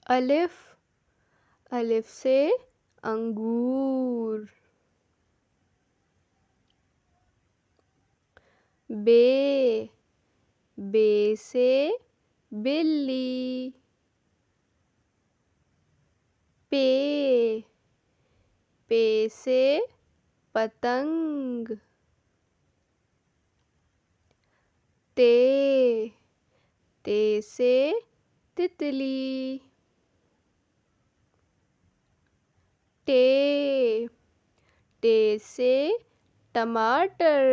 الف الف سے انگور. بے بے سے بلی. پے پے سے پتنگ. تے تے سے تتلی. ٹے ٹے سے ٹماٹر.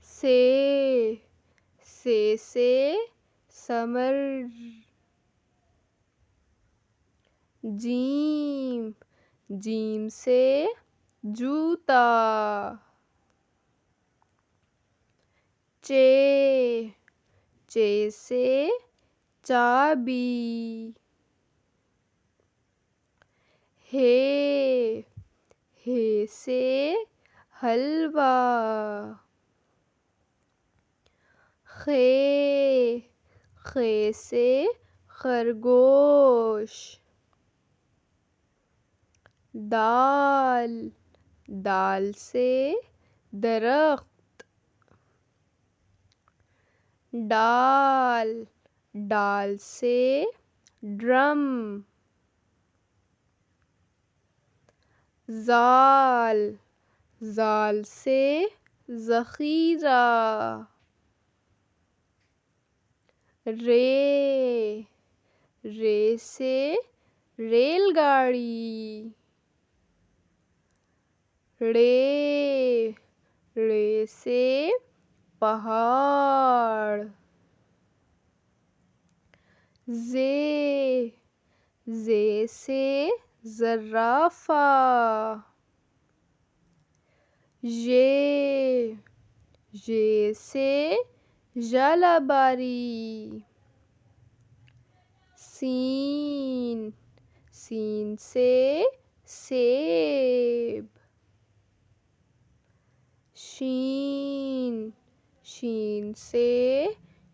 سے سے سمر. جیم جیم سے جوتا. چے چے سے چابی. ہے سے حلوہ. خے سے خرگوش. دال دال سے درخت. ڈال ڈال سے ڈرم. زال زال سے ذخیرہ. رے رے سے ریل گاڑی. ڑے ڑے سے پہاڑ. زے زے سے زرافہ. ژے ژے سے ژالہ-باری. سین سین سے سیب. شین شین سے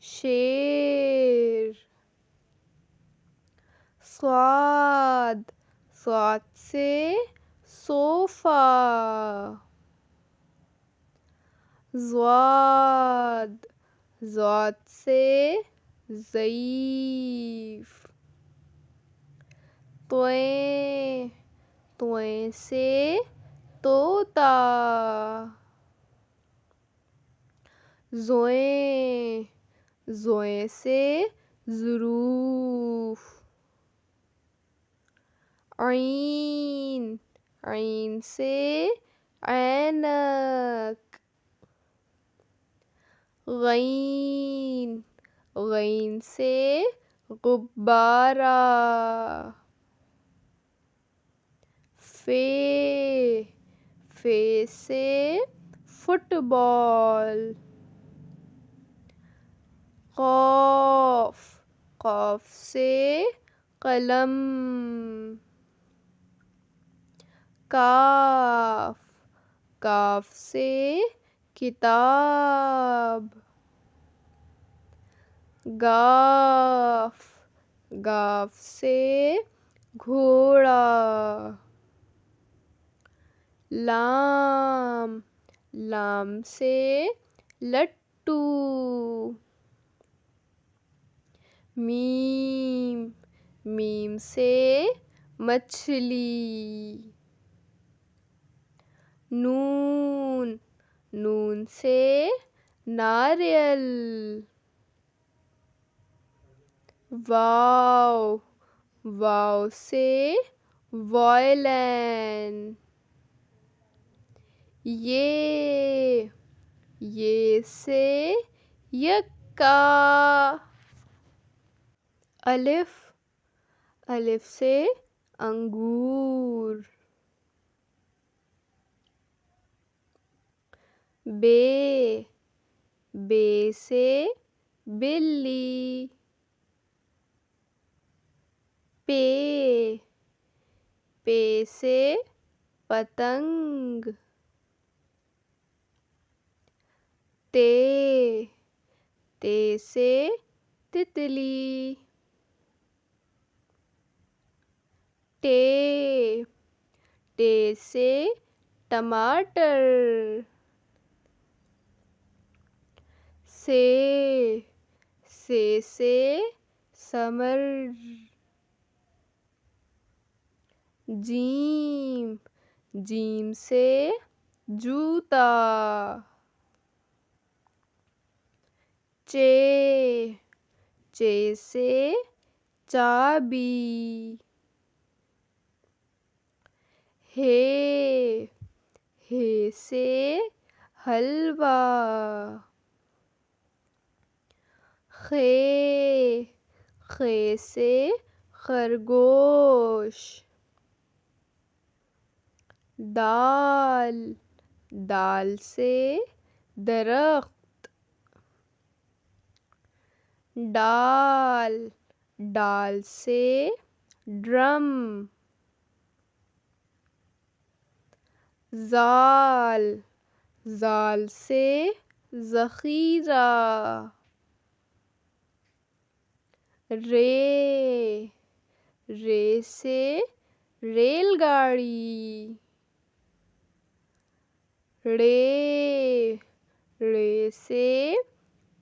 شیر. صاد صاد سے صوفہ. ضاد ضاد سے ضعیف. طویں طویں سے طوطا. زویں زویں سے ظروف. عین عین سے عینک. غین غین سے غبارہ. فے فے سے فٹ بال. قاف قاف سے قلم. کاف کاف سے کتاب. گاف گاف سے گھوڑا. لام لام سے لٹو. میم میم سے مچھلی. نون نون سے ناریل. واو واو سے وائلن. یہ سے یکا. الف الف سے انگور. بے بے سے بلی. پے پے سے پتنگ. تے تے سے تتلی. ٹے سے ٹماٹر. سے سمر. جیم سے جوتا. چے سے چابی. ہے سے حلوہ. خے سے خرگوش. دال سے درخت. ڈال سے ڈرم. زال سے ذخیرہ. رے سے ریل گاڑی. ڑے سے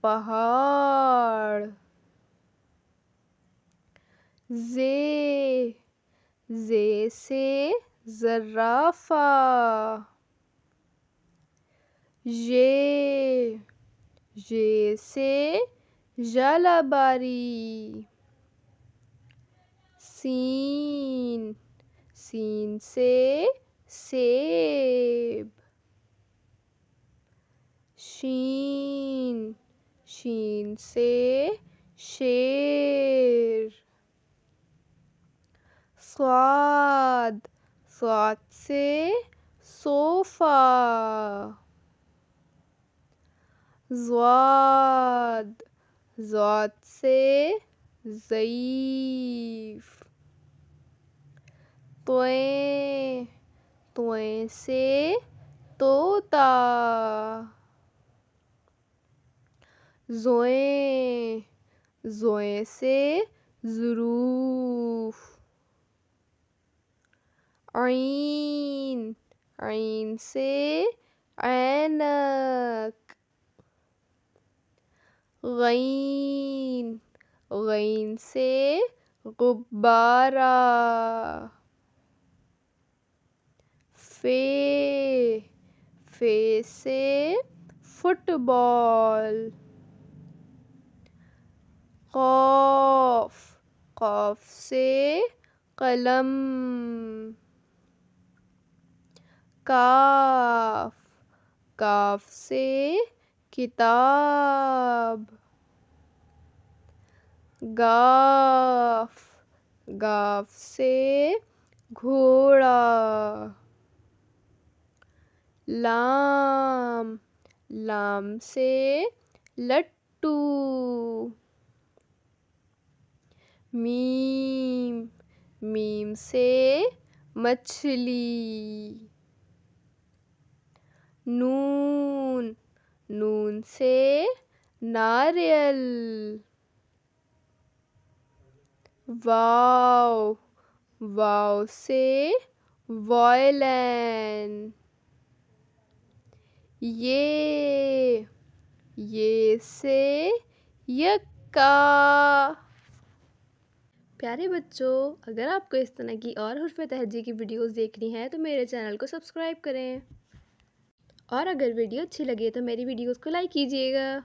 پہاڑ. زے سے زرافہ. ژے سے ژالہ-باری. سین سے سیب. شین سے شیر. صاد سے صوفہ. ضاد سے ضعیف. تویں سے طوطا. زوئیں سے ظروف. عین سے عینک. غین سے غبارہ. فے سے فٹ بال. قاف سے قلم. کاف سے کتاب. گاف سے گھوڑا. لام سے لٹو. میم سے مچھلی. نون سے ناریل. واو سے وائلن. یہ سے یکا. پیارے بچوں، اگر آپ کو اس طرح کی اور حروف تہجی کی ویڈیوز دیکھنی ہے تو میرے چینل کو سبسکرائب کریں، اور اگر ویڈیو اچھی لگے تو میری ویڈیوز کو لائک کیجیے گا.